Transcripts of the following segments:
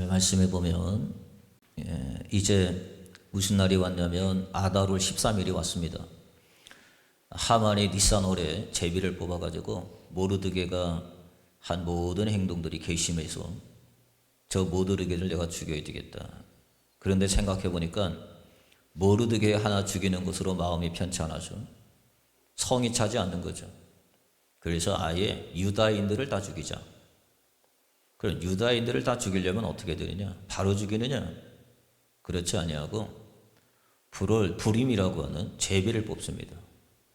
오늘 말씀해 보면 이제 무슨 날이 왔냐면 아달월 13일이 왔습니다. 하만이 니산월에 제비를 뽑아가지고 모르드게가 한 모든 행동들이 괘씸해서 저 모르드게를 내가 죽여야 되겠다. 그런데 생각해 보니까 모르드게 하나 죽이는 것으로 마음이 편치 않아서 성이 차지 않는 거죠. 그래서 아예 유다인들을 다 죽이자. 그럼 유다인들을 다 죽이려면 어떻게 되느냐? 바로 죽이느냐? 그렇지 아니하고 불임이라고 하는 제비를 뽑습니다.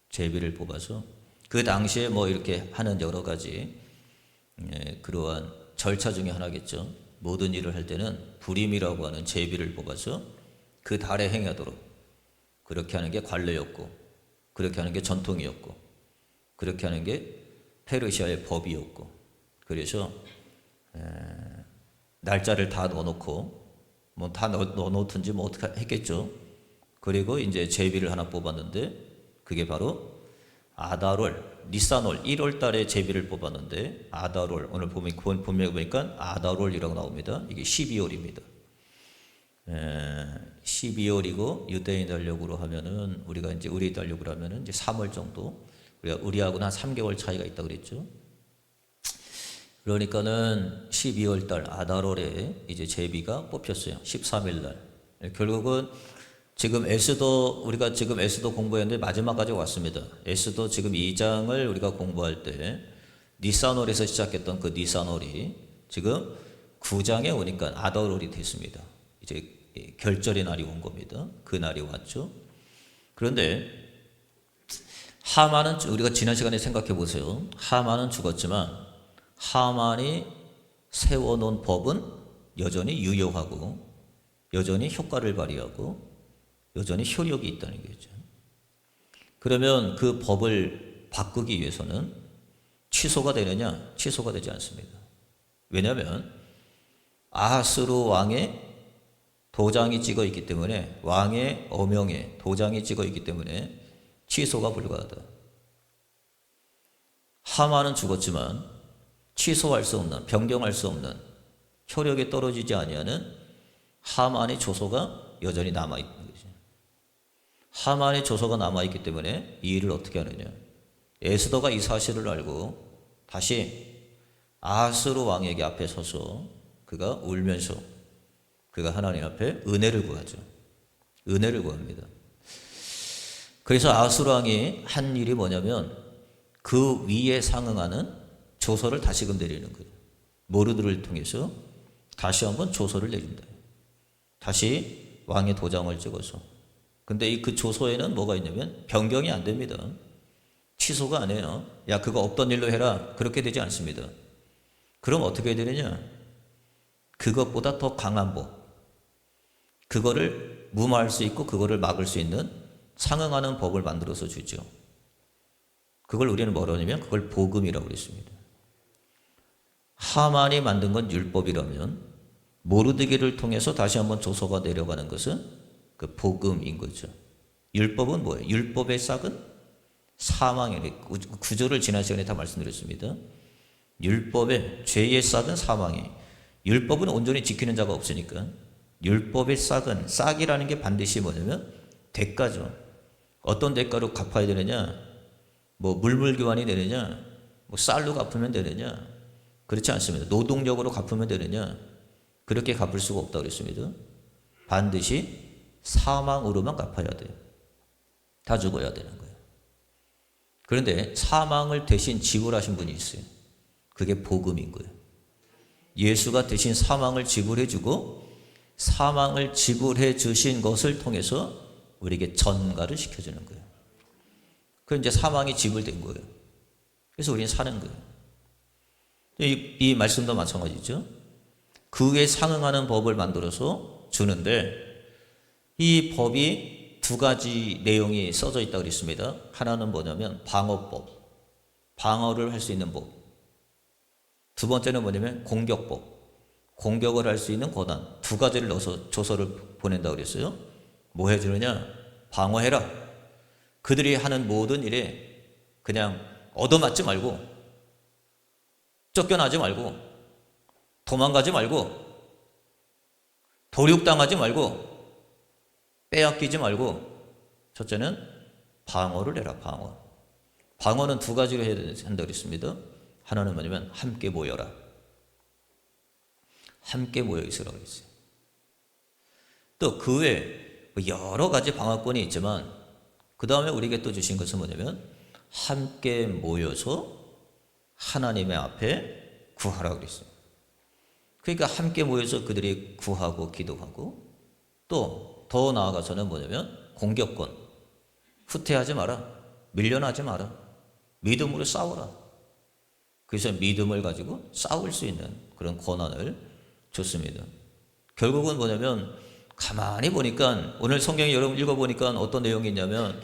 제비를 뽑아서 그 당시에 뭐 이렇게 하는 여러 가지 그러한 절차 중에 하나겠죠. 모든 일을 할 때는 불임이라고 하는 제비를 뽑아서 그 달에 행하도록 그렇게 하는 게 관례였고, 그렇게 하는 게 전통이었고, 그렇게 하는 게 페르시아의 법이었고, 그래서 날짜를 다 넣어놓고 뭐 다 넣어놓든지 뭐 어떻게 했겠죠. 그리고 이제 제비를 하나 뽑았는데 그게 바로 아달월, 니산월 1월 달에 제비를 뽑았는데 아달월, 오늘 보니까 아달월이라고 나옵니다. 이게 12월입니다. 12월이고 유대인 달력으로 하면은 우리가 이제 우리 달력으로 하면은 이제 3월 정도, 우리하고는 한 3개월 차이가 있다 그랬죠. 그러니까는 12월 달 아달월에 이제 제비가 뽑혔어요. 13일 날. 결국은 지금 우리가 지금 에스더 공부했는데 마지막까지 왔습니다. 에스더 지금 2장을 우리가 공부할 때 니산월에서 시작했던 그 니산월이 지금 9장에 오니까 아달월이 됐습니다. 이제 결절의 날이 온 겁니다. 그 날이 왔죠. 그런데 하만은, 우리가 지난 시간에 생각해 보세요. 하만은 죽었지만 하만이 세워놓은 법은 여전히 유효하고 여전히 효과를 발휘하고 여전히 효력이 있다는 거죠. 그러면 그 법을 바꾸기 위해서는 취소가 되느냐? 취소가 되지 않습니다. 왜냐하면 아하스루 왕의 도장이 찍어 있기 때문에, 왕의 어명에 도장이 찍어 있기 때문에 취소가 불가하다. 하만은 죽었지만 취소할 수 없는, 변경할 수 없는, 효력이 떨어지지 아니하는 하만의 조서가 여전히 남아있는 거죠. 하만의 조서가 남아있기 때문에 이 일을 어떻게 하느냐? 에스더가 이 사실을 알고 다시 아하스루 왕에게 앞에 서서 그가 울면서 그가 하나님 앞에 은혜를 구하죠. 은혜를 구합니다. 그래서 아하스루 왕이 한 일이 뭐냐면 그 위에 상응하는 조서를 다시금 내리는 거예요. 모르드를 통해서 다시 한번 조서를 내린다. 다시 왕의 도장을 찍어서. 근데 그 조서에는 뭐가 있냐면 변경이 안 됩니다. 취소가 안 해요. 야, 그거 없던 일로 해라. 그렇게 되지 않습니다. 그럼 어떻게 해야 되느냐? 그것보다 더 강한 법. 그거를 무마할 수 있고 그거를 막을 수 있는 상응하는 법을 만들어서 주죠. 그걸 우리는 뭐라고 하냐면 그걸 복음이라고 그랬습니다. 하만이 만든 건 율법이라면 모르드게를 통해서 다시 한번 조서가 내려가는 것은 그 복음인 거죠. 율법은 뭐예요? 율법의 싹은 사망이에요. 구조를 지난 시간에 다 말씀드렸습니다. 율법의 죄의 싹은 사망이에요. 율법은 온전히 지키는 자가 없으니까 율법의 싹은, 싹이라는 게 반드시 뭐냐면 대가죠. 어떤 대가로 갚아야 되느냐? 뭐 물물교환이 되느냐? 뭐 쌀로 갚으면 되느냐? 그렇지 않습니다. 노동력으로 갚으면 되느냐? 그렇게 갚을 수가 없다고 그랬습니다. 반드시 사망으로만 갚아야 돼요. 다 죽어야 되는 거예요. 그런데 사망을 대신 지불하신 분이 있어요. 그게 복음인 거예요. 예수가 대신 사망을 지불해 주고 사망을 지불해 주신 것을 통해서 우리에게 전가를 시켜주는 거예요. 그럼 이제 사망이 지불된 거예요. 그래서 우리는 사는 거예요. 이 말씀도 마찬가지죠. 그에 상응하는 법을 만들어서 주는데 이 법이 두 가지 내용이 써져 있다고 그랬습니다. 하나는 뭐냐면 방어법, 방어를 할 수 있는 법. 두 번째는 뭐냐면 공격법, 공격을 할 수 있는 권한. 두 가지를 넣어서 조서를 보낸다고 그랬어요. 뭐 해주느냐? 방어해라. 그들이 하는 모든 일에 그냥 얻어맞지 말고, 쫓겨나지 말고, 도망가지 말고 도륙당하지 말고 빼앗기지 말고 첫째는 방어를 해라. 방어는 두 가지로 해야 한다고 그랬습니다. 하나는 뭐냐면 함께 모여라. 함께 모여 있으라고 그랬어요. 또 그 외에 여러 가지 방어권이 있지만 그 다음에 우리에게 또 주신 것은 뭐냐면 함께 모여서 하나님의 앞에 구하라고 그랬어요. 그러니까 함께 모여서 그들이 구하고 기도하고 또 더 나아가서는 뭐냐면 공격권, 후퇴하지 마라, 밀려나지 마라, 믿음으로 싸워라. 그래서 믿음을 가지고 싸울 수 있는 그런 권한을 줬습니다. 결국은 뭐냐면 가만히 보니까 오늘 성경 여러분 읽어보니까 어떤 내용이 있냐면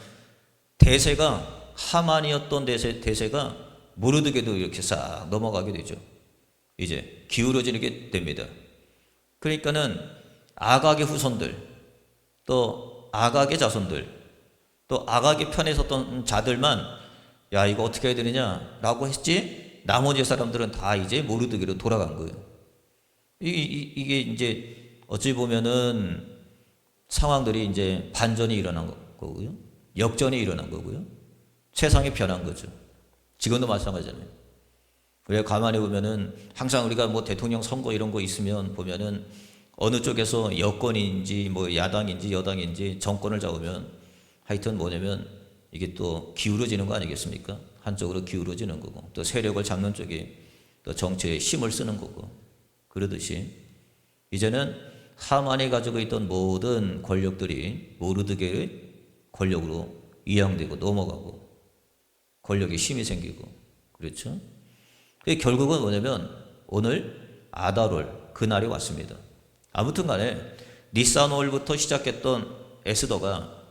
대세가 하만이었던 대세가 모르드게도 이렇게 싹 넘어가게 되죠. 이제 기울어지게 됩니다. 그러니까는 아각의 후손들, 또 아각의 자손들, 또 아각의 편에 섰던 자들만 야 이거 어떻게 해야 되느냐라고 했지 나머지 사람들은 다 이제 모르드게로 돌아간 거예요. 이게 이제 어찌 보면은 상황들이 이제 반전이 일어난 거고요. 역전이 일어난 거고요. 세상이 변한 거죠. 지금도 마찬가지잖아요. 왜 가만히 보면은 항상 우리가 뭐 대통령 선거 이런 거 있으면 보면은 어느 쪽에서 여권인지 뭐 야당인지 여당인지 정권을 잡으면 하여튼 뭐냐면 이게 또 기울어지는 거 아니겠습니까? 한쪽으로 기울어지는 거고 또 세력을 잡는 쪽이 또 정치에 힘을 쓰는 거고 그러듯이 이제는 하만이 가지고 있던 모든 권력들이 모르드게의 권력으로 이양되고 넘어가고 권력에 힘이 생기고 그렇죠? 결국은 뭐냐면 오늘 아다롤 그날이 왔습니다. 아무튼 간에 니산월부터 시작했던 에스더가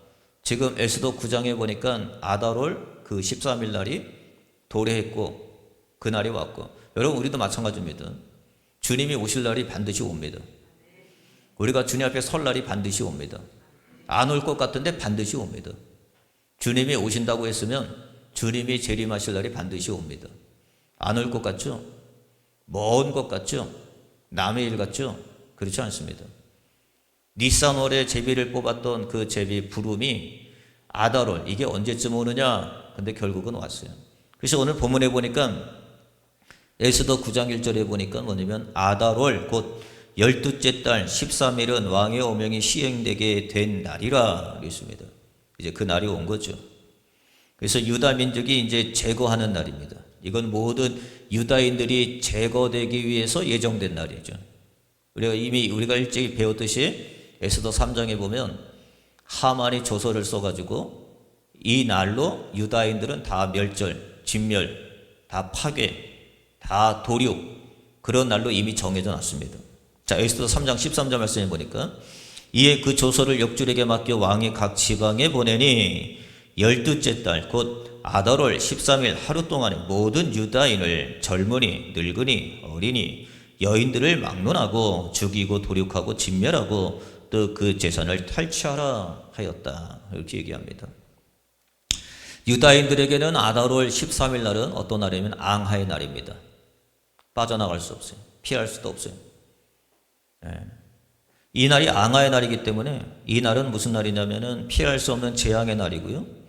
지금 에스더 9장에 보니까 아다롤 그 13일 날이 도래했고 그날이 왔고 여러분 우리도 마찬가지입니다. 주님이 오실 날이 반드시 옵니다. 우리가 주님 앞에 설 날이 반드시 옵니다. 안 올 것 같은데 반드시 옵니다. 주님이 오신다고 했으면 주님이 재림하실 날이 반드시 옵니다. 안 올 것 같죠? 먼 것 같죠? 남의 일 같죠? 그렇지 않습니다. 니산월에 제비를 뽑았던 그 제비 부름이 아다롤 이게 언제쯤 오느냐? 근데 결국은 왔어요. 그래서 오늘 본문에 보니까 에스더 9장 1절에 보니까 뭐냐면 아다롤 곧 12째 달 13일은 왕의 오명이 시행되게 된 날이라 그랬습니다. 이제 그 날이 온 거죠. 그래서 유다 민족이 이제 제거하는 날입니다. 이건 모든 유다인들이 제거되기 위해서 예정된 날이죠. 우리가 일찍 배웠듯이 에스더 3장에 보면 하만이 조서를 써가지고 이 날로 유다인들은 다 멸절, 진멸, 다 파괴, 다 도륙 그런 날로 이미 정해져 놨습니다. 자, 에스더 3장 13절 말씀해 보니까 이에 그 조서를 역줄에게 맡겨 왕이 각 지방에 보내니 12째 달 곧 아다롤 13일 하루 동안에 모든 유다인을 젊은이, 늙은이, 어린이, 여인들을 막론하고 죽이고 도륙하고 진멸하고 또 그 재산을 탈취하라 하였다. 이렇게 얘기합니다. 유다인들에게는 아다롤 13일 날은 어떤 날이면 앙하의 날입니다. 빠져나갈 수 없어요. 피할 수도 없어요. 이 날이 앙하의 날이기 때문에 이 날은 무슨 날이냐면은 피할 수 없는 재앙의 날이고요.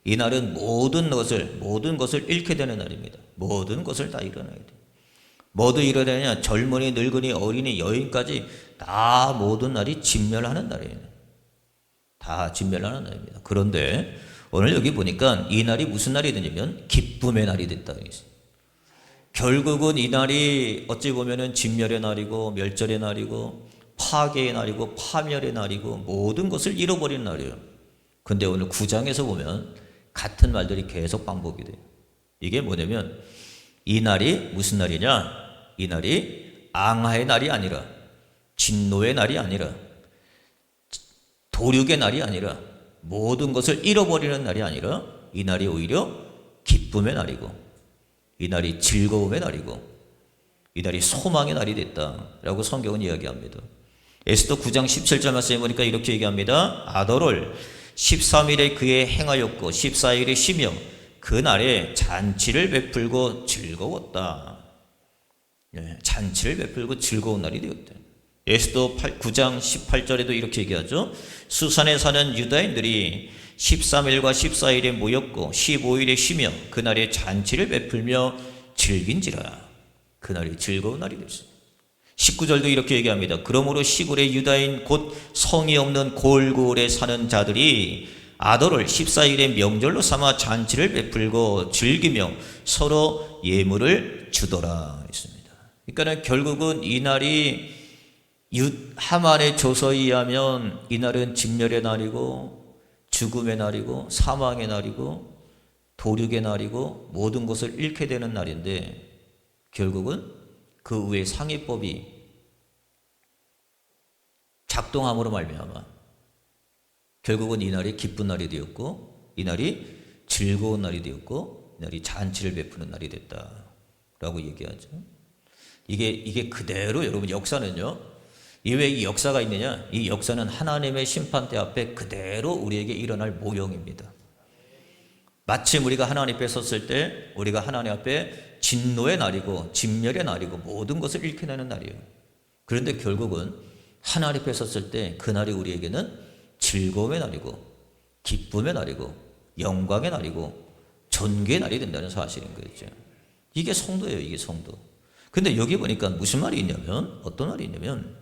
이 날은 모든 것을 잃게 되는 날입니다. 모든 것을 다 잃어내야 돼요. 모두 잃어내냐? 젊은이, 늙은이, 어린이, 여인까지 다 모든 날이 진멸하는 날이에요. 다 진멸하는 날입니다. 그런데 오늘 여기 보니까 이 날이 무슨 날이 되냐면 기쁨의 날이 됐다. 결국은 이 날이 어찌 보면은 진멸의 날이고 멸절의 날이고 파괴의 날이고 파멸의 날이고 모든 것을 잃어버리는 날이에요. 근데 오늘 9장에서 보면 같은 말들이 계속 반복이 돼요. 이게 뭐냐면 이 날이 무슨 날이냐? 이 날이 앙하의 날이 아니라 진노의 날이 아니라 도륙의 날이 아니라 모든 것을 잃어버리는 날이 아니라 이 날이 오히려 기쁨의 날이고 이 날이 즐거움의 날이고 이 날이 소망의 날이 됐다라고 성경은 이야기합니다. 에스더 9장 17절 말씀에 보니까 이렇게 얘기합니다. 아더롤 13일에 그의 행하였고 14일에 쉬며 그 날에 잔치를 베풀고 즐거웠다. 잔치를 베풀고 즐거운 날이 되었다. 에스더 9장 18절에도 이렇게 얘기하죠. 수산에 사는 유다인들이 13일과 14일에 모였고 15일에 쉬며 그날에 잔치를 베풀며 즐긴지라. 그날이 즐거운 날이 됐어요. 19절도 이렇게 얘기합니다. 그러므로 시골의 유다인 곧 성이 없는 골골에 사는 자들이 아더를 14일의 명절로 삼아 잔치를 베풀고 즐기며 서로 예물을 주더라 했습니다. 그러니까 결국은 이 날이 하만의 조서에 의하면 이 날은 진멸의 날이고 죽음의 날이고 사망의 날이고 도륙의 날이고 모든 것을 잃게 되는 날인데, 결국은 그 후에 상위법이 작동함으로 말미암아 결국은 이 날이 기쁜 날이 되었고 이 날이 즐거운 날이 되었고 이 날이 잔치를 베푸는 날이 됐다라고 얘기하죠. 이게 그대로 여러분 역사는요, 왜 이 역사가 있느냐? 이 역사는 하나님의 심판대 앞에 그대로 우리에게 일어날 모형입니다. 마침 우리가 하나님 앞에 섰을 때 우리가 하나님 앞에 진노의 날이고 진멸의 날이고 모든 것을 잃게 되는 날이에요. 그런데 결국은 하나님 앞에 섰을 때 그날이 우리에게는 즐거움의 날이고 기쁨의 날이고 영광의 날이고 존귀의 날이 된다는 사실인 거죠. 이게 성도예요. 이게 성도. 근데 여기 보니까 무슨 말이 있냐면, 어떤 말이 있냐면,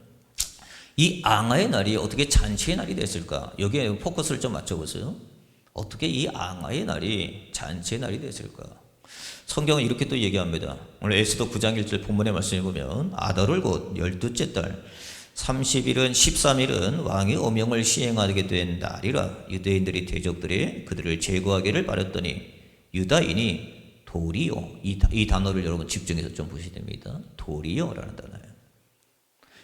이 앙하의 날이 어떻게 잔치의 날이 됐을까? 여기에 포커스를 좀 맞춰보세요. 어떻게 이 앙하의 날이 잔치의 날이 됐을까? 성경은 이렇게 또 얘기합니다. 오늘 에스더 9장 1절 본문의 말씀을 보면 아달을 곧 12째 달 30일은 13일은 왕의 어명을 시행하게 된 날이라. 유대인들이 대적들이 그들을 제거하기를 바랐더니 유다인이 도리요, 이 단어를 여러분 집중해서 좀 보셔야 됩니다. 도리요라는 단어예요.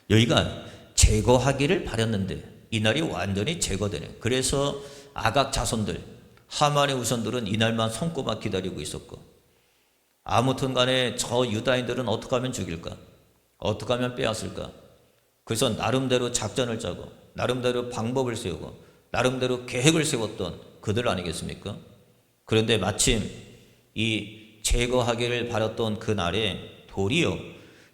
여기가 제거하기를 바랐는데 이 날이 완전히 제거되네. 그래서 아각 자손들, 하만의 후손들은 이날만 손꼽아 기다리고 있었고, 아무튼 간에 저 유다인들은 어떻게 하면 죽일까? 어떻게 하면 빼앗을까? 그래서 나름대로 작전을 짜고 나름대로 방법을 세우고 나름대로 계획을 세웠던 그들 아니겠습니까? 그런데 마침 이 제거하기를 바랐던 그 날에 도리어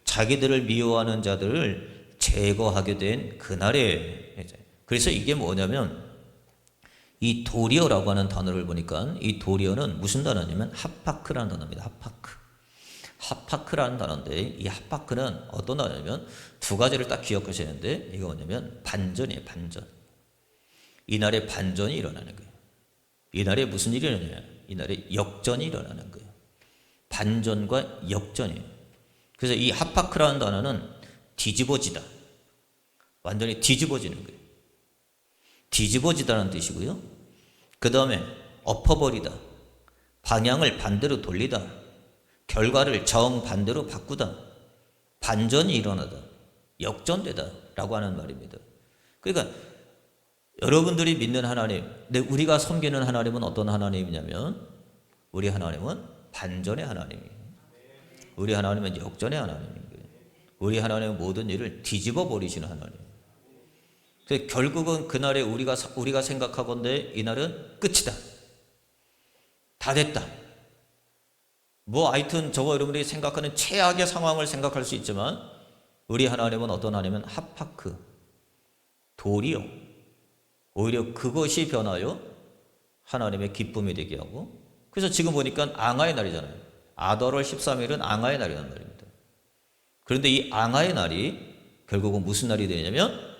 자기들을 미워하는 자들을 제거하게 된 그날에, 그래서 이게 뭐냐면 이 도리어라고 하는 단어를 보니까 이 도리어는 무슨 단어냐면 하파크라는 단어입니다. 하파크라는 단어인데 이 하파크는 어떤 단어냐면 두 가지를 딱 기억하셔야 하는데, 이거 뭐냐면 반전이에요. 반전. 이날에 반전이 일어나는 거예요. 이날에 무슨 일이 일어나냐? 이날에 역전이 일어나는 거예요. 반전과 역전이에요. 그래서 이 하파크라는 단어는 뒤집어지다, 완전히 뒤집어지는 거예요. 뒤집어지다는 뜻이고요. 그 다음에 엎어버리다, 방향을 반대로 돌리다, 결과를 정반대로 바꾸다, 반전이 일어나다, 역전되다 라고 하는 말입니다. 그러니까 여러분들이 믿는 하나님, 우리가 섬기는 하나님은 어떤 하나님이냐면, 우리 하나님은 반전의 하나님이에요. 우리 하나님은 역전의 하나님이에요. 우리 하나님은 모든 일을 뒤집어 버리시는 하나님. 결국은 그날에 우리가 생각하건대 이날은 끝이다, 다 됐다, 뭐 하여튼 저거 여러분들이 생각하는 최악의 상황을 생각할 수 있지만, 우리 하나님은 어떤 하나님은 하파크, 도리어, 오히려 그것이 변하여 하나님의 기쁨이 되게 하고, 그래서 지금 보니까 앙하의 날이잖아요. 아더월 13일은 앙하의 날이란 말입니다. 그런데 이 앙하의 날이 결국은 무슨 날이 되냐면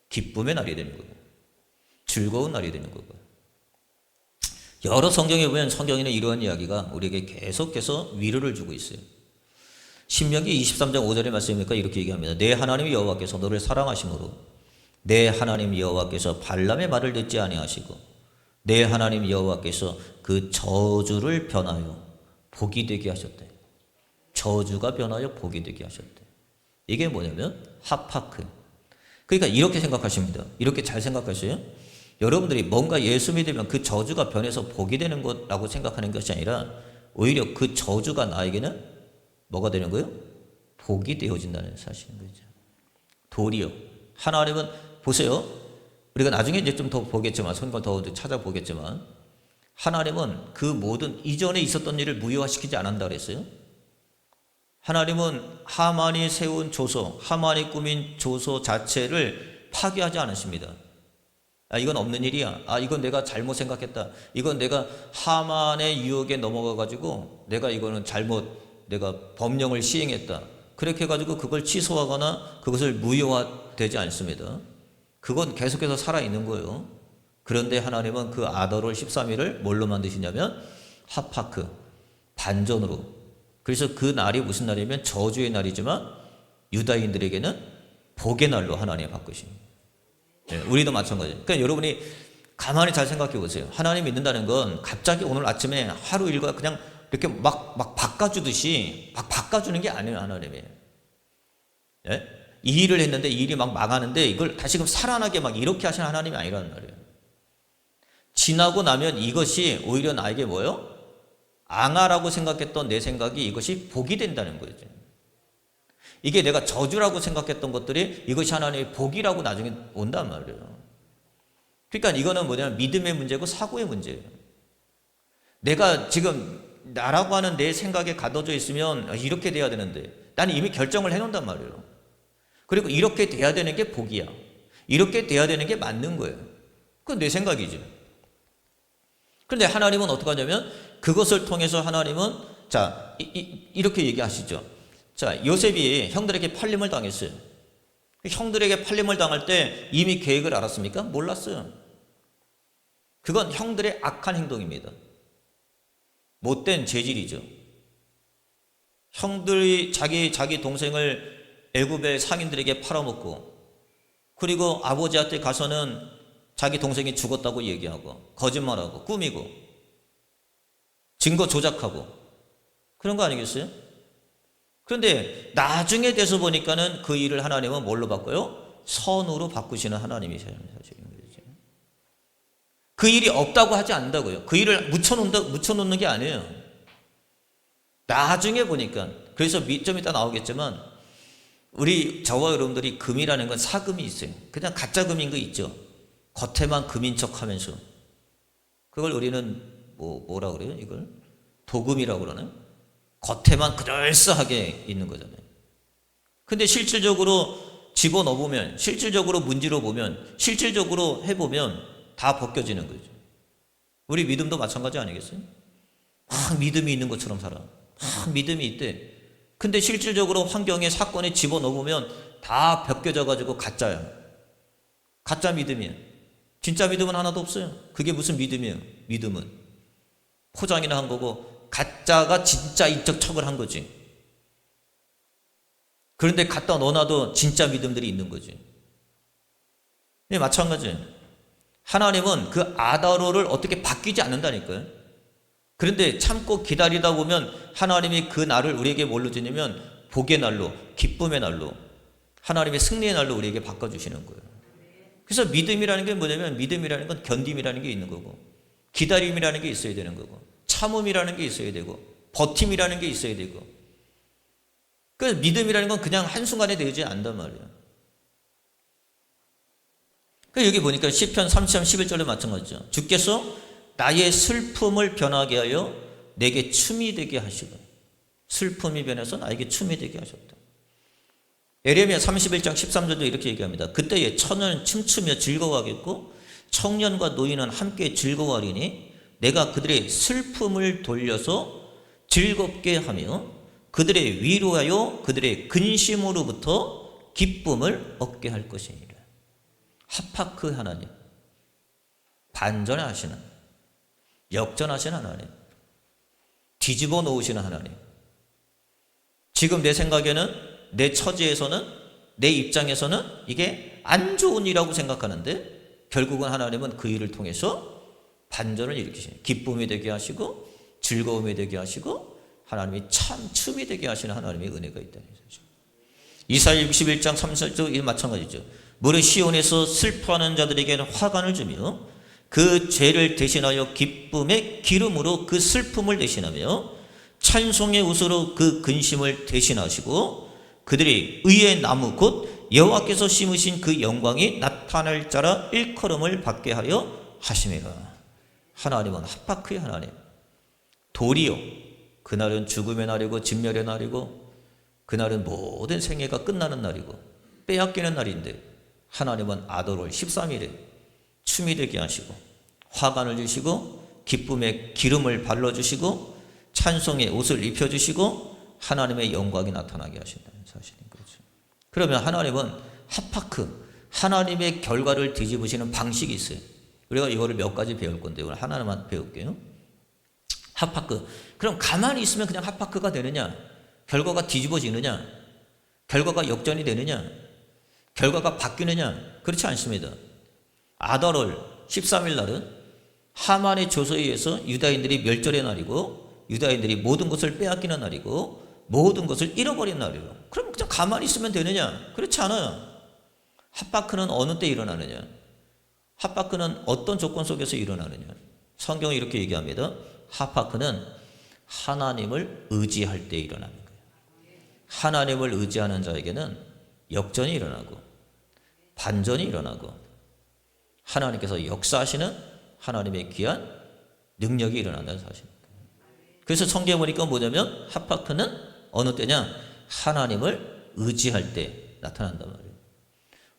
기쁨의 날이 되는 거고 즐거운 날이 되는 거고. 여러 성경에 보면 성경에는 이러한 이야기가 우리에게 계속해서 위로를 주고 있어요. 신명기 23장 5절의 말씀이니까 이렇게 얘기합니다. 내 하나님 여호와께서 너를 사랑하심으로 내 하나님 여호와께서 발람의 말을 듣지 아니하시고 내 하나님 여호와께서 그 저주를 변하여 복이 되게 하셨대. 저주가 변하여 복이 되게 하셨대. 이게 뭐냐면 하파크. 그러니까 이렇게 생각하십니다. 이렇게 잘 생각하세요. 여러분들이 뭔가 예수 믿으면 그 저주가 변해서 복이 되는 것라고 생각하는 것이 아니라 오히려 그 저주가 나에게는 뭐가 되는 거예요? 복이 되어진다는 사실인 거죠. 도리어. 하나님은 보세요. 우리가 나중에 이제 좀 더 보겠지만, 성경 더 찾아보겠지만, 하나님은 그 모든 이전에 있었던 일을 무효화시키지 않는다 그랬어요. 하나님은 하만이 세운 조서, 하만이 꾸민 조서 자체를 파괴하지 않으십니다. 이건 없는 일이야. 이건 내가 잘못 생각했다. 이건 내가 하만의 유혹에 넘어가가지고 내가 이거는 내가 법령을 시행했다. 그렇게 해가지고 그걸 취소하거나 그것을 무효화되지 않습니다. 그건 계속해서 살아있는 거예요. 그런데 하나님은 그 아더롤 13일을 뭘로 만드시냐면 하파크, 반전으로. 그래서 그 날이 무슨 날이면 저주의 날이지만 유다인들에게는 복의 날로 하나님이 바꾸십니다. 우리도 마찬가지예요. 그러니까 여러분이 가만히 잘 생각해 보세요. 하나님 믿는다는 건 갑자기 오늘 아침에 하루 일과 그냥 이렇게 막 바꿔주듯이 막 바꿔주는 게 아니에요. 하나님이. 이 일을 했는데 이 일이 막 망하는데 이걸 다시금 살아나게 막 이렇게 하시는 하나님이 아니라는 말이에요. 지나고 나면 이것이 오히려 나에게 뭐예요? 앙하라고 생각했던 내 생각이 이것이 복이 된다는 거죠. 이게 내가 저주라고 생각했던 것들이 이것이 하나님의 복이라고 나중에 온단 말이에요. 그러니까 이거는 뭐냐면 믿음의 문제고 사고의 문제예요. 내가 지금 나라고 하는 내 생각에 가둬져 있으면 이렇게 돼야 되는데 나는 이미 결정을 해놓는단 말이에요. 그리고 이렇게 돼야 되는 게 복이야. 이렇게 돼야 되는 게 맞는 거예요. 그건 내 생각이지. 그런데 하나님은 어떻게 하냐면 그것을 통해서 하나님은 이렇게 얘기하시죠. 요셉이 형들에게 팔림을 당했어요. 형들에게 팔림을 당할 때 이미 계획을 알았습니까? 몰랐어요. 그건 형들의 악한 행동입니다. 못된 재질이죠. 형들이 자기 동생을 애굽의 상인들에게 팔아먹고 그리고 아버지한테 가서는 자기 동생이 죽었다고 얘기하고 거짓말하고 꾸미고 증거 조작하고 그런 거 아니겠어요? 그런데 나중에 돼서 보니까는 그 일을 하나님은 뭘로 바꿔요? 선으로 바꾸시는 하나님이셔요. 그 일이 없다고 하지 않는다고요. 그 일을 묻혀놓는 게 아니에요. 나중에 보니까 그래서 좀 이따 나오겠지만 저와 여러분들이 금이라는 건 사금이 있어요. 그냥 가짜 금인 거 있죠. 겉에만 금인 척 하면서 그걸 우리는 뭐라 그래요? 이걸 도금이라고 그러나요? 겉에만 그럴싸하게 있는 거잖아요. 근데 실질적으로 집어넣어보면 실질적으로 문지러 보면 실질적으로 해보면 다 벗겨지는 거죠. 우리 믿음도 마찬가지 아니겠어요? 믿음이 있는 것처럼 살아. 믿음이 있대. 근데 실질적으로 환경에 사건에 집어넣어보면 다 벗겨져가지고 가짜야. 가짜 믿음이에요. 진짜 믿음은 하나도 없어요. 그게 무슨 믿음이에요? 믿음은 포장이나 한 거고 가짜가 진짜인 척을 한 거지. 그런데 갖다 넣어놔도 진짜 믿음들이 있는 거지. 네, 마찬가지예요. 하나님은 그 아다로를 어떻게 바뀌지 않는다니까요. 그런데 참고 기다리다 보면 하나님이 그 날을 우리에게 뭘로 주냐면 복의 날로, 기쁨의 날로, 하나님의 승리의 날로 우리에게 바꿔주시는 거예요. 그래서 믿음이라는 게 뭐냐면 믿음이라는 건 견딤이라는 게 있는 거고 기다림이라는 게 있어야 되는 거고 참음이라는 게 있어야 되고 버팀이라는 게 있어야 되고 그래서 믿음이라는 건 그냥 한순간에 되지 않단 말이에요. 여기 보니까 시편 30편 11절에 마찬가지죠. 주께서 나의 슬픔을 변하게 하여 내게 춤이 되게 하시고 슬픔이 변해서 나에게 춤이 되게 하셨다. 에레미야 31장 13절도 이렇게 얘기합니다. 그때에 처녀는 춤추며 즐거워하겠고 청년과 노인은 함께 즐거워하리니 내가 그들의 슬픔을 돌려서 즐겁게 하며 그들의 위로하여 그들의 근심으로부터 기쁨을 얻게 할 것이니라. 하파크 하나님, 반전하시는, 역전하시는 하나님, 뒤집어 놓으시는 하나님. 지금 내 생각에는 내 처지에서는 내 입장에서는 이게 안 좋은 일이라고 생각하는데 결국은 하나님은 그 일을 통해서 반전을 일으키시는, 기쁨이 되게 하시고 즐거움이 되게 하시고 하나님이 참 춤이 되게 하시는 하나님의 은혜가 있다는 사실. 이사야 61장 3절도 마찬가지죠. 무릇 시온에서 슬퍼하는 자들에게는 화관을 주며 그 죄를 대신하여 기쁨의 기름으로 그 슬픔을 대신하며 찬송의 웃으로 그 근심을 대신하시고 그들이 의의 나무 곧 여호와께서 심으신 그 영광이 나타날 자라 일컬음을 받게 하려 하심이라. 하나님은 하파크의 하나님, 도리요 그날은 죽음의 날이고 진멸의 날이고 그날은 모든 생애가 끝나는 날이고 빼앗기는 날인데 하나님은 아더월 13일에 춤이 되게 하시고 화관을 주시고 기쁨의 기름을 발라주시고 찬송의 옷을 입혀주시고 하나님의 영광이 나타나게 하신다는 사실인 거죠. 그러면 하나님은 하파크, 하나님의 결과를 뒤집으시는 방식이 있어요. 우리가 이거를 몇 가지 배울 건데 오늘 하나만 배울게요. 하파크. 그럼 가만히 있으면 그냥 하파크가 되느냐? 결과가 뒤집어지느냐? 결과가 역전이 되느냐? 결과가 바뀌느냐? 그렇지 않습니다. 아달월 13일 날은 하만의 조서에 의해서 유다인들이 멸절의 날이고 유다인들이 모든 것을 빼앗기는 날이고 모든 것을 잃어버린 날이에요. 그럼 그냥 가만히 있으면 되느냐? 그렇지 않아요. 하파크는 어느 때 일어나느냐? 하파크는 어떤 조건 속에서 일어나느냐? 성경이 이렇게 얘기합니다. 하파크는 하나님을 의지할 때 일어나는 거예요. 하나님을 의지하는 자에게는 역전이 일어나고 반전이 일어나고 하나님께서 역사하시는 하나님의 귀한 능력이 일어난다는 사실입니다. 그래서 성경에 보니까 뭐냐면 하파크는 어느 때냐? 하나님을 의지할 때 나타난단 말이에요.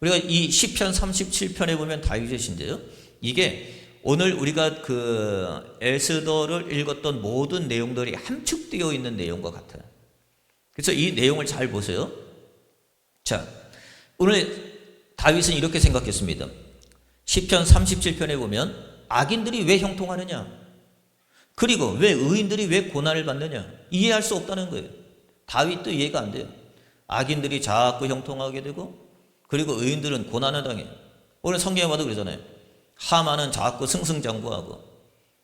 우리가 이 시편 37편에 보면 다윗의 시인데요. 이게 오늘 우리가 그 에스더를 읽었던 모든 내용들이 함축되어 있는 내용과 같아요. 그래서 이 내용을 잘 보세요. 자, 오늘 다윗은 이렇게 생각했습니다. 시편 37편에 보면 악인들이 왜 형통하느냐? 그리고 왜 의인들이 왜 고난을 받느냐? 이해할 수 없다는 거예요. 다윗도 이해가 안 돼요. 악인들이 자꾸 형통하게 되고 그리고 의인들은 고난을 당해요. 오늘 성경에 봐도 그러잖아요. 하만은 자꾸 승승장구하고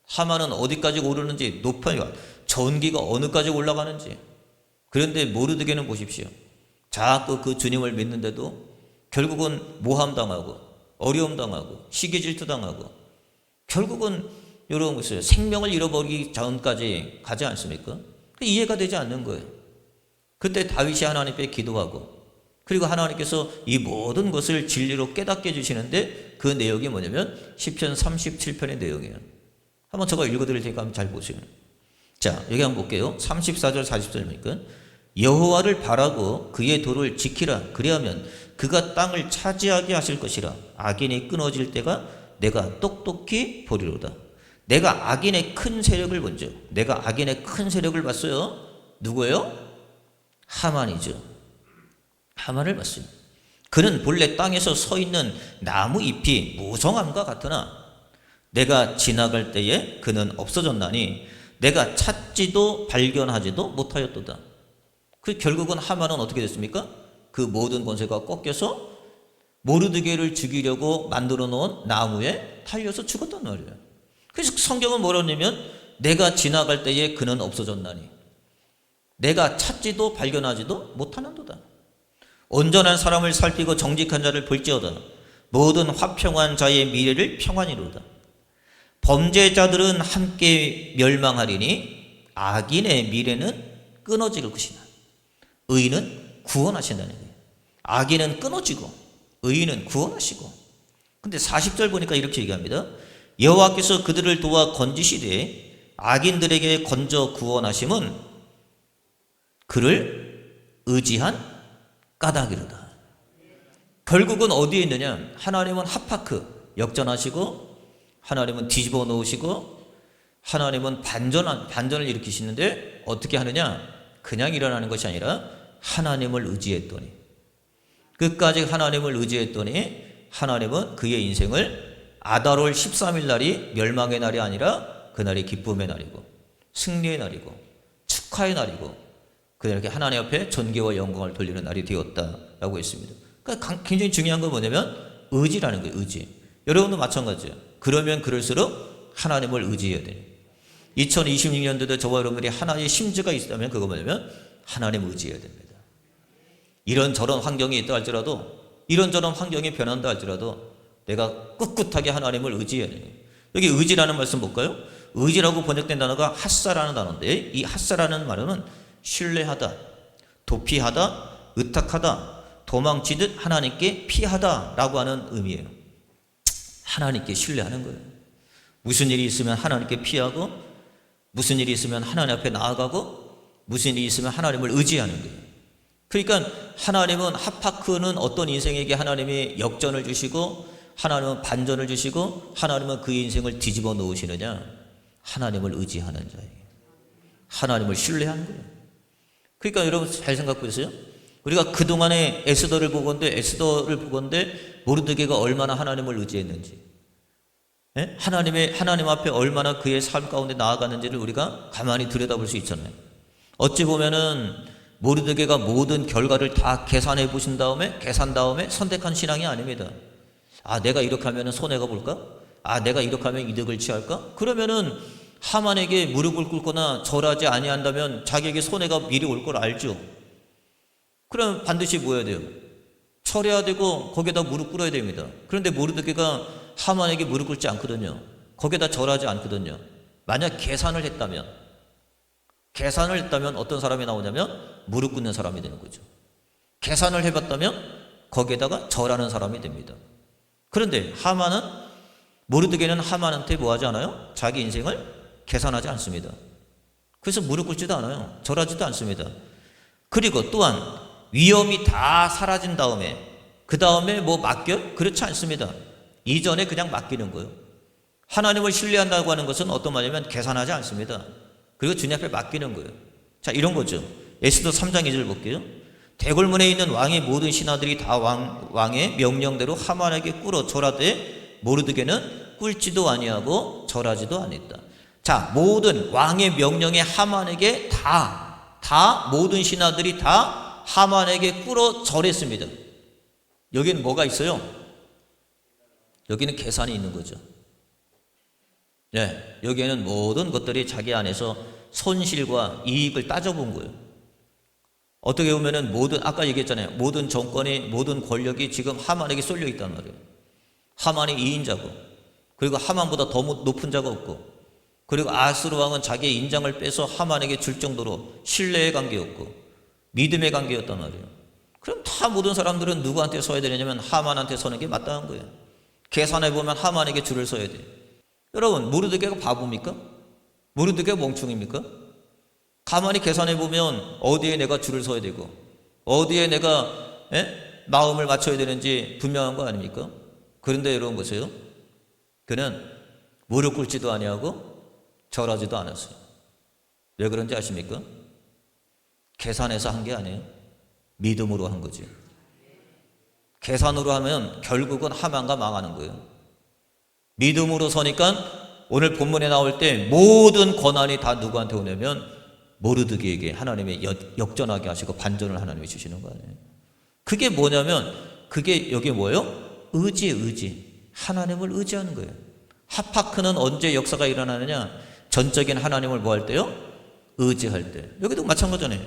하만은 어디까지 오르는지 높아요. 전기가 어느까지 올라가는지. 그런데 모르드게는 보십시오. 자꾸 그 주님을 믿는데도 결국은 모함당하고 어려움 당하고 시기질투 당하고 결국은 여러분 보세요. 생명을 잃어버리기 전까지 가지 않습니까? 이해가 되지 않는 거예요. 그때 다윗이 하나님께 기도하고 그리고 하나님께서 이 모든 것을 진리로 깨닫게 해주시는데 그 내용이 뭐냐면 시편 37편의 내용이에요. 한번 저거 읽어드릴 테니까 한번 잘 보세요. 자, 여기 한번 볼게요. 34절 40절이니까 여호와를 바라고 그의 도를 지키라. 그리하면 그가 땅을 차지하게 하실 것이라. 악인이 끊어질 때가 내가 똑똑히 보리로다. 내가 악인의 큰 세력을 본즉 내가 악인의 큰 세력을 봤어요. 누구예요? 하만이죠. 하만을 봤어요. 그는 본래 땅에서 서 있는 나무 잎이 무성함과 같으나 내가 지나갈 때에 그는 없어졌나니 내가 찾지도 발견하지도 못하였도다. 그 결국은 하만은 어떻게 됐습니까? 그 모든 권세가 꺾여서 모르드게를 죽이려고 만들어 놓은 나무에 달려서 죽었단 말이에요. 그래서 성경은 뭐라고 하냐면 내가 지나갈 때에 그는 없어졌나니 내가 찾지도 발견하지도 못하는도다. 온전한 사람을 살피고 정직한 자를 볼지어다. 모든 화평한 자의 미래를 평안이로다. 범죄자들은 함께 멸망하리니 악인의 미래는 끊어질 것이나 의인은 구원하신다는 거예요. 악인은 끊어지고 의인은 구원하시고. 근데 40절 보니까 이렇게 얘기합니다. 여호와께서 그들을 도와 건지시되 악인들에게 건져 구원하심은 그를 의지한 까닭이로다. 결국은 어디에 있느냐? 하나님은 하파크 역전하시고 하나님은 뒤집어 놓으시고 하나님은 반전을 일으키시는데 어떻게 하느냐? 그냥 일어나는 것이 아니라 하나님을 의지했더니 끝까지 하나님을 의지했더니 하나님은 그의 인생을 아달월 13일 날이 멸망의 날이 아니라 그날이 기쁨의 날이고 승리의 날이고 축하의 날이고 그렇게 하나님 앞에 존귀와 영광을 돌리는 날이 되었다라고 했습니다. 그러니까 굉장히 중요한 건 뭐냐면 의지라는 거예요. 의지. 여러분도 마찬가지예요. 그러면 그럴수록 하나님을 의지해야 돼요. 2026년도도 저와 여러분들이 하나의 심지가 있다면 그거 뭐냐면 하나님을 의지해야 됩니다. 이런저런 환경이 있다 할지라도 이런저런 환경이 변한다 할지라도 내가 꿋꿋하게 하나님을 의지해야 돼요. 여기 의지라는 말씀 볼까요? 의지라고 번역된 단어가 핫사라는 단어인데 이 핫사라는 말은 신뢰하다, 도피하다, 의탁하다, 도망치듯 하나님께 피하다라고 하는 의미예요. 하나님께 신뢰하는 거예요. 무슨 일이 있으면 하나님께 피하고 무슨 일이 있으면 하나님 앞에 나아가고 무슨 일이 있으면 하나님을 의지하는 거예요. 그러니까 하나님은 하파크는 어떤 인생에게 하나님이 역전을 주시고 하나님은 반전을 주시고 하나님은 그 인생을 뒤집어 놓으시느냐? 하나님을 의지하는 자예요. 하나님을 신뢰하는 거예요. 그러니까 여러분 잘 생각해 보세요. 우리가 그동안에 에스더를 보건대 모르드게가 얼마나 하나님을 의지했는지, 예? 하나님 앞에 얼마나 그의 삶 가운데 나아갔는지를 우리가 가만히 들여다볼 수 있잖아요. 어찌 보면은 모르드게가 모든 결과를 다 계산 다음에 선택한 신앙이 아닙니다. 아, 내가 이렇게 하면 손해가 볼까? 아, 내가 이렇게 하면 이득을 취할까? 그러면은 하만에게 무릎을 꿇거나 절하지 아니한다면 자기에게 손해가 미리 올 걸 알죠. 그럼 반드시 뭐 해야 돼요? 철해야 되고 거기에다 무릎 꿇어야 됩니다. 그런데 모르드게가 하만에게 무릎 꿇지 않거든요. 거기에다 절하지 않거든요. 만약 계산을 했다면 어떤 사람이 나오냐면 무릎 꿇는 사람이 되는 거죠. 계산을 해봤다면 거기에다가 절하는 사람이 됩니다. 그런데 모르드게는 하만한테 뭐 하지 않아요? 자기 인생을 계산하지 않습니다. 그래서 무릎 꿇지도 않아요. 절하지도 않습니다. 그리고 또한 위험이 다 사라진 다음에 그 다음에 뭐 맡겨? 그렇지 않습니다. 이전에 그냥 맡기는 거예요. 하나님을 신뢰한다고 하는 것은 어떤 말이냐면 계산하지 않습니다. 그리고 주님 앞에 맡기는 거예요. 자, 이런 거죠. 에스더 3장 2절 볼게요. 대궐문에 있는 왕의 모든 신하들이 다 왕의 명령대로 하만에게 꿇어 절하되 모르드게는 꿇지도 아니하고 절하지도 아니했다. 자, 모든 왕의 명령에 하만에게 모든 신하들이 다 하만에게 꿇어 절했습니다. 여기는 뭐가 있어요? 여기는 계산이 있는 거죠. 네, 여기에는 모든 것들이 자기 안에서 손실과 이익을 따져본 거예요. 어떻게 보면은 아까 얘기했잖아요. 모든 정권이, 모든 권력이 지금 하만에게 쏠려 있단 말이에요. 하만이 2인자고, 그리고 하만보다 더 높은 자가 없고, 그리고 아수르 왕은 자기의 인장을 빼서 하만에게 줄 정도로 신뢰의 관계였고, 믿음의 관계였단 말이에요. 그럼 다 모든 사람들은 누구한테 서야 되냐면 하만한테 서는 게 마땅한 거예요. 계산해보면 하만에게 줄을 서야 돼요. 여러분, 모르드게가 바보입니까? 모르드게가 멍충입니까? 가만히 계산해보면 어디에 내가 줄을 서야 되고 어디에 내가 마음을 맞춰야 되는지 분명한 거 아닙니까? 그런데 여러분 보세요. 그는 무릎 꿇지도 아니하고 절하지도 않았어요. 왜 그런지 아십니까? 계산해서 한 게 아니에요. 믿음으로 한 거지. 계산으로 하면 결국은 하만과 망하는 거예요. 믿음으로 서니까 오늘 본문에 나올 때 모든 권한이 다 누구한테 오냐면 모르드게에게 하나님이 역전하게 하시고 반전을 하나님이 주시는 거 아니에요. 그게 뭐냐면 그게 여기 뭐예요? 의지. 하나님을 의지하는 거예요. 하파크는 언제 역사가 일어나느냐? 전적인 하나님을 뭐 할 때요? 의지할 때. 여기도 마찬가지잖아요.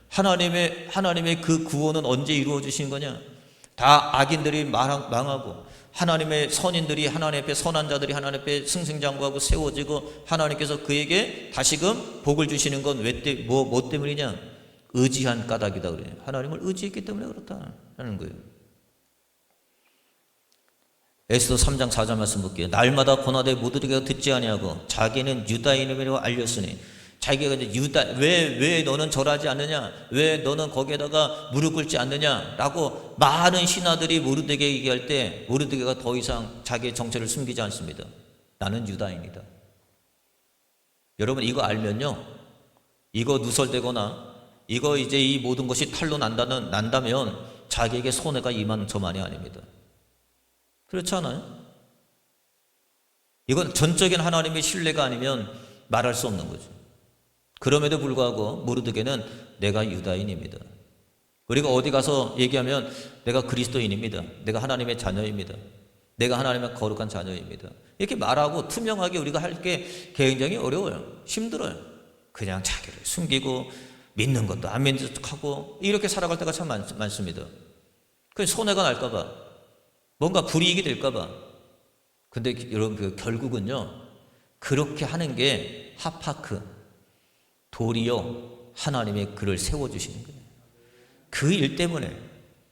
하나님의 그 구원은 언제 이루어지신 거냐? 다 악인들이 망하고 하나님의 선인들이 하나님 앞에 선한 자들이 하나님 앞에 승승장구하고 세워지고 하나님께서 그에게 다시금 복을 주시는 건 뭐 때문이냐? 의지한 까닭이다 그래요. 하나님을 의지했기 때문에 그렇다는 거예요. 에스더 3장 4절 말씀 볼게요. 날마다 고나되 모르드게가 듣지 아니하고 자기는 유다인임이라고 알렸으니 자기가 이제 왜 너는 절하지 않느냐? 왜 너는 거기에다가 무릎 꿇지 않느냐? 라고 많은 신하들이 모르드게에게 얘기할 때 모르드게가 더 이상 자기의 정체를 숨기지 않습니다. 나는 유다인이다. 여러분 이거 알면요. 이거 누설되거나 이거 이제 이 모든 것이 탄로 난다면 자기에게 손해가 이만저만이 아닙니다. 그렇지 않아요? 이건 전적인 하나님의 신뢰가 아니면 말할 수 없는 거죠. 그럼에도 불구하고 모르드게는 내가 유다인입니다. 우리가 어디 가서 얘기하면 내가 그리스도인입니다. 내가 하나님의 자녀입니다. 내가 하나님의 거룩한 자녀입니다. 이렇게 말하고 투명하게 우리가 할 게 굉장히 어려워요. 힘들어요. 그냥 자기를 숨기고 믿는 것도 안 믿는 척하고 이렇게 살아갈 때가 참 많습니다. 그래서 손해가 날까 봐, 뭔가 불이익이 될까 봐. 근데 여러분 결국은요, 그렇게 하는 게 하파크, 도리어 하나님의 그를 세워주시는 거예요. 그 일 때문에.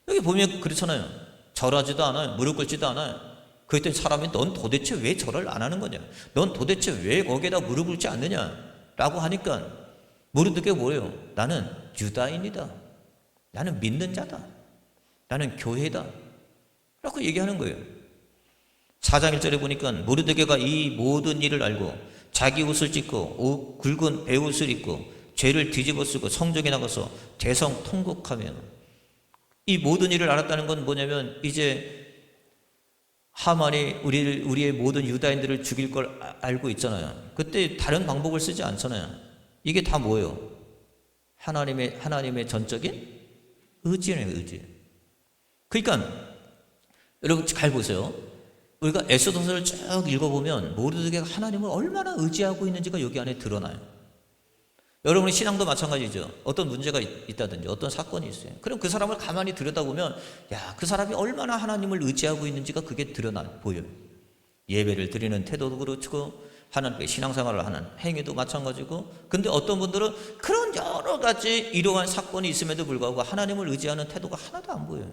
여기 보면 그렇잖아요. 절하지도 않아요. 무릎 꿇지도 않아요. 그랬더니 사람이 넌 도대체 왜 절을 안 하는 거냐? 넌 도대체 왜 거기에다 무릎 꿇지 않느냐? 라고 하니까 모르드게가 뭐예요? 나는 유다인이다. 나는 믿는 자다. 나는 교회다. 라고 얘기하는 거예요. 4장 1절에 보니까 모르드게가 이 모든 일을 알고 자기 옷을 찢고 굵은 베옷을 입고 죄를 뒤집어 쓰고 성전에 나가서 대성 통곡하며, 이 모든 일을 알았다는 건 뭐냐면 이제 하만이 우리의 모든 유다인들을 죽일 걸 알고 있잖아요. 그때 다른 방법을 쓰지 않잖아요. 이게 다 뭐예요? 하나님의 전적인 의지예요, 의지. 그러니까 여러분 잘 보세요. 우리가 에스더서를 쭉 읽어보면 모르드게가 하나님을 얼마나 의지하고 있는지가 여기 안에 드러나요. 여러분의 신앙도 마찬가지죠. 어떤 문제가 있다든지 어떤 사건이 있어요. 그럼 그 사람을 가만히 들여다보면 그 사람이 얼마나 하나님을 의지하고 있는지가 그게 보여요. 예배를 드리는 태도도 그렇고 하나님께 신앙생활을 하는 행위도 마찬가지고, 근데 어떤 분들은 그런 여러 가지 이러한 사건이 있음에도 불구하고 하나님을 의지하는 태도가 하나도 안 보여요.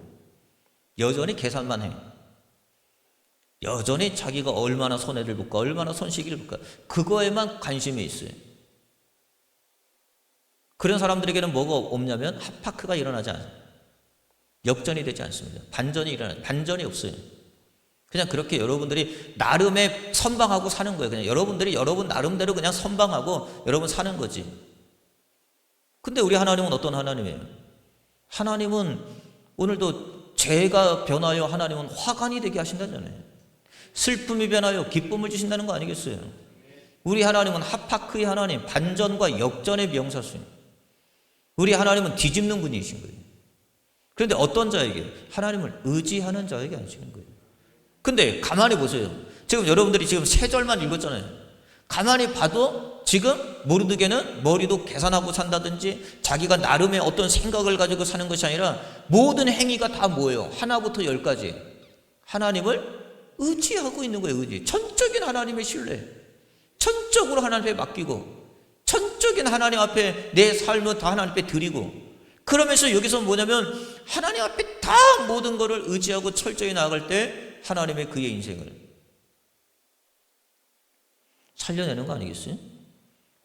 여전히 계산만 해요. 여전히 자기가 얼마나 손해를 볼까, 얼마나 손실을 볼까, 그거에만 관심이 있어요. 그런 사람들에게는 뭐가 없냐면 합파크가 일어나지 않아요. 역전이 되지 않습니다. 반전이 없어요. 그냥 그렇게 여러분들이 나름의 선방하고 사는 거예요. 그냥 여러분들이 여러분 나름대로 그냥 선방하고 여러분 사는 거지. 근데 우리 하나님은 어떤 하나님이에요? 하나님은 오늘도 죄가 변하여 하나님은 화관이 되게 하신다잖아요. 슬픔이 변하여 기쁨을 주신다는 거 아니겠어요? 우리 하나님은 합파크의 하나님, 반전과 역전의 명사수예요. 우리 하나님은 뒤집는 분이신 거예요. 그런데 어떤 자에게? 하나님을 의지하는 자에게 하시는 거예요. 근데 가만히 보세요. 지금 여러분들이 지금 3절만 읽었잖아요. 가만히 봐도 지금 모르드게는 머리도 계산하고 산다든지 자기가 나름의 어떤 생각을 가지고 사는 것이 아니라 모든 행위가 다 뭐예요? 하나부터 10까지 하나님을 의지하고 있는 거예요. 의지. 전적인 하나님의 신뢰, 전적으로 하나님 앞에 맡기고 전적인 하나님 앞에 내 삶을 다 하나님 앞에 드리고, 그러면서 여기서 뭐냐면 하나님 앞에 다 모든 것을 의지하고 철저히 나아갈 때 하나님의 그의 인생을 살려내는 거 아니겠어요?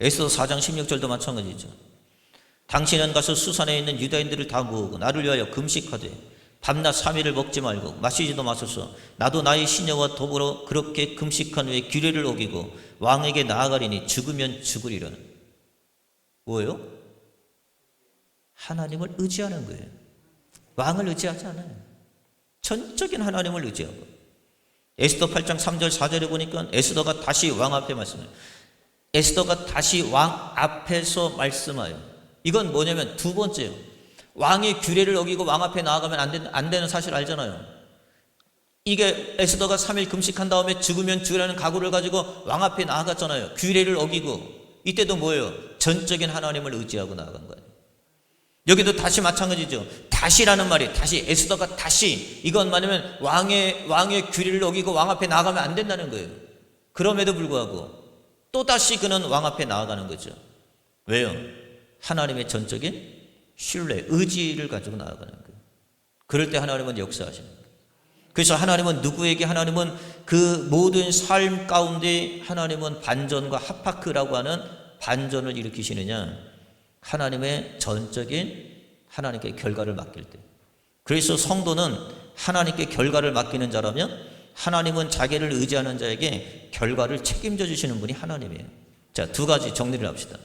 에스더 4장 16절도 마찬가지죠. 당신은 가서 수산에 있는 유다인들을 다 모으고 나를 위하여 금식하되 밤낮 3일을 먹지 말고 마시지도 마소서. 나도 나의 시녀와 더불어 그렇게 금식한 후에 규례를 어기고 왕에게 나아가리니 죽으면 죽으리라. 뭐예요? 하나님을 의지하는 거예요. 왕을 의지하지 않아요. 전적인 하나님을 의지하고. 에스더 8장 3절 4절에 보니까 에스더가 다시 왕 앞에 말씀해요. 에스더가 다시 왕 앞에서 말씀하여. 이건 뭐냐면 두 번째요. 왕의 규례를 어기고 왕 앞에 나아가면 안 되는 사실 알잖아요. 이게 에스더가 3일 금식한 다음에 죽으면 죽으라는 각오를 가지고 왕 앞에 나아갔잖아요. 규례를 어기고. 이때도 뭐예요? 전적인 하나님을 의지하고 나아간 거예요. 여기도 다시 마찬가지죠. 다시라는 말이, 다시, 에스더가 다시, 이건 뭐냐면 왕의 규례를 어기고 왕 앞에 나아가면 안 된다는 거예요. 그럼에도 불구하고 또다시 그는 왕 앞에 나아가는 거죠. 왜요? 하나님의 전적인 신뢰, 의지를 가지고 나아가는 거예요. 그럴 때 하나님은 역사하시는 거예요. 그래서 하나님은 누구에게, 하나님은 그 모든 삶 가운데 하나님은 반전과 합파크라고 하는 반전을 일으키시느냐? 하나님의 전적인 하나님께 결과를 맡길 때. 그래서 성도는 하나님께 결과를 맡기는 자라면 하나님은 자기를 의지하는 자에게 결과를 책임져 주시는 분이 하나님이에요. 자, 두 가지 정리를 합시다.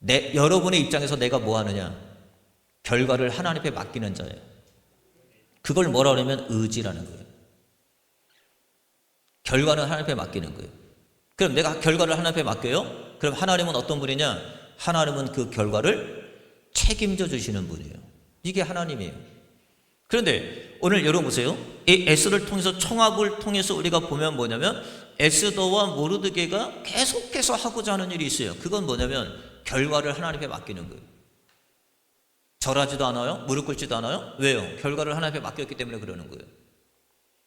여러분의 입장에서 내가 뭐 하느냐? 결과를 하나님 앞에 맡기는 자예요. 그걸 뭐라 그러면 의지라는 거예요. 결과는 하나님 앞에 맡기는 거예요. 그럼 내가 결과를 하나님 앞에 맡겨요? 그럼 하나님은 어떤 분이냐? 하나님은 그 결과를 책임져 주시는 분이에요. 이게 하나님이에요. 그런데 오늘 여러분 보세요. 이 에스더를 통해서, 총합을 통해서 우리가 보면 뭐냐면 에스더와 모르드게가 계속해서 하고자 하는 일이 있어요. 그건 뭐냐면 결과를 하나님 앞에 맡기는 거예요. 절하지도 않아요. 무릎 꿇지도 않아요. 왜요? 결과를 하나님 앞에 맡겼기 때문에 그러는 거예요.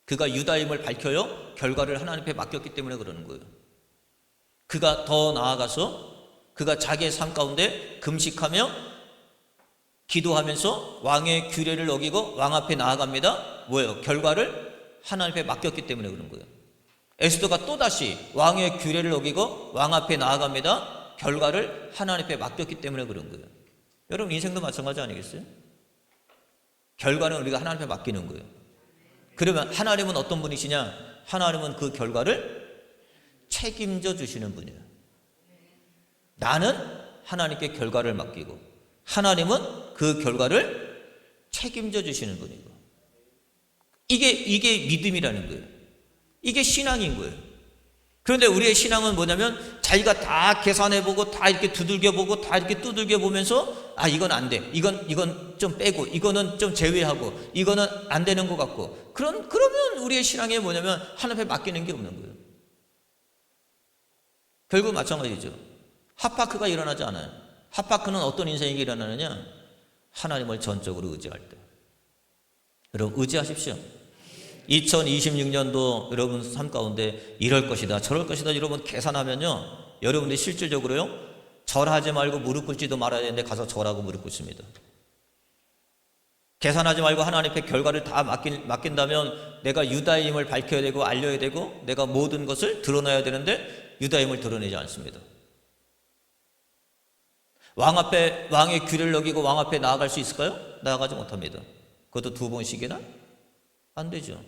그가 유다임을 밝혀요. 결과를 하나님 앞에 맡겼기 때문에 그러는 거예요. 그가 더 나아가서 그가 자기의 삶 가운데 금식하며 기도하면서 왕의 규례를 어기고 왕 앞에 나아갑니다. 뭐예요? 결과를 하나님 앞에 맡겼기 때문에 그런 거예요. 에스더가 또다시 왕의 규례를 어기고 왕 앞에 나아갑니다. 결과를 하나님 앞에 맡겼기 때문에 그런 거예요. 여러분 인생도 마찬가지 아니겠어요? 결과는 우리가 하나님 앞에 맡기는 거예요. 그러면 하나님은 어떤 분이시냐? 하나님은 그 결과를 책임져 주시는 분이에요. 나는 하나님께 결과를 맡기고 하나님은 그 결과를 책임져 주시는 분이고, 이게 믿음이라는 거예요. 이게 신앙인 거예요. 그런데 우리의 신앙은 뭐냐면 자기가 다 계산해보고 다 이렇게 두들겨보고 다 이렇게 두들겨보면서 이건 안 돼, 이건 좀 빼고 이거는 좀 제외하고 이거는 안 되는 것 같고, 그러면 우리의 신앙이 뭐냐면 하나님 앞에 맡기는 게 없는 거예요. 결국 마찬가지죠. 핫파크가 일어나지 않아요. 핫파크는 어떤 인생이 일어나느냐? 하나님을 전적으로 의지할 때. 여러분 의지하십시오. 2026년도 여러분 삶 가운데 이럴 것이다 저럴 것이다 여러분 계산하면요, 여러분들이 실질적으로요 절하지 말고 무릎 꿇지도 말아야 되는데 가서 절하고 무릎 꿇습니다. 계산하지 말고 하나님 앞에 결과를 다 맡긴다면 내가 유다임을 밝혀야 되고 알려야 되고 내가 모든 것을 드러내야 되는데 유다임을 드러내지 않습니다. 왕 앞에 왕의 귀를 먹이고 왕 앞에 나아갈 수 있을까요? 나아가지 못합니다. 그것도 2번씩이나? 안 되죠.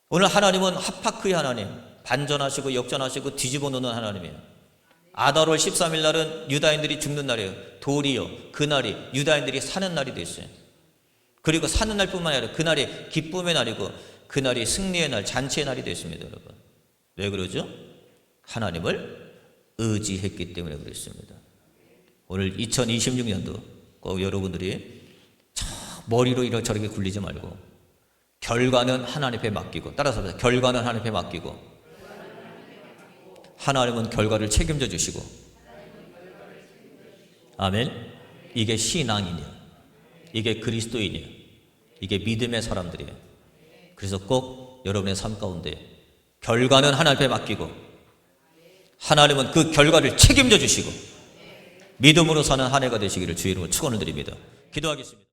오늘 하나님은 핫파크의 하나님, 반전하시고 역전하시고 뒤집어 놓는 하나님이에요. 아달월 13일 날은 유다인들이 죽는 날이에요. 도리어 그날이 유다인들이 사는 날이 됐어요. 그리고 사는 날뿐만 아니라 그날이 기쁨의 날이고 그날이 승리의 날, 잔치의 날이 됐습니다. 여러분 왜 그러죠? 하나님을 의지했기 때문에 그랬습니다. 오늘 2026년도 꼭 여러분들이 머리로 이렇게 굴리지 말고 결과는 하나님 앞에 맡기고, 따라서 결과는 하나님 앞에 맡기고 하나님은 결과를 책임져 주시고, 아멘. 이게 신앙이냐, 이게 그리스도인이냐, 이게 믿음의 사람들이에요. 그래서 꼭 여러분의 삶 가운데 결과는 하나님 앞에 맡기고 하나님은 그 결과를 책임져 주시고 믿음으로 사는 한 해가 되시기를 주의 이름으로 축원을 드립니다. 기도하겠습니다.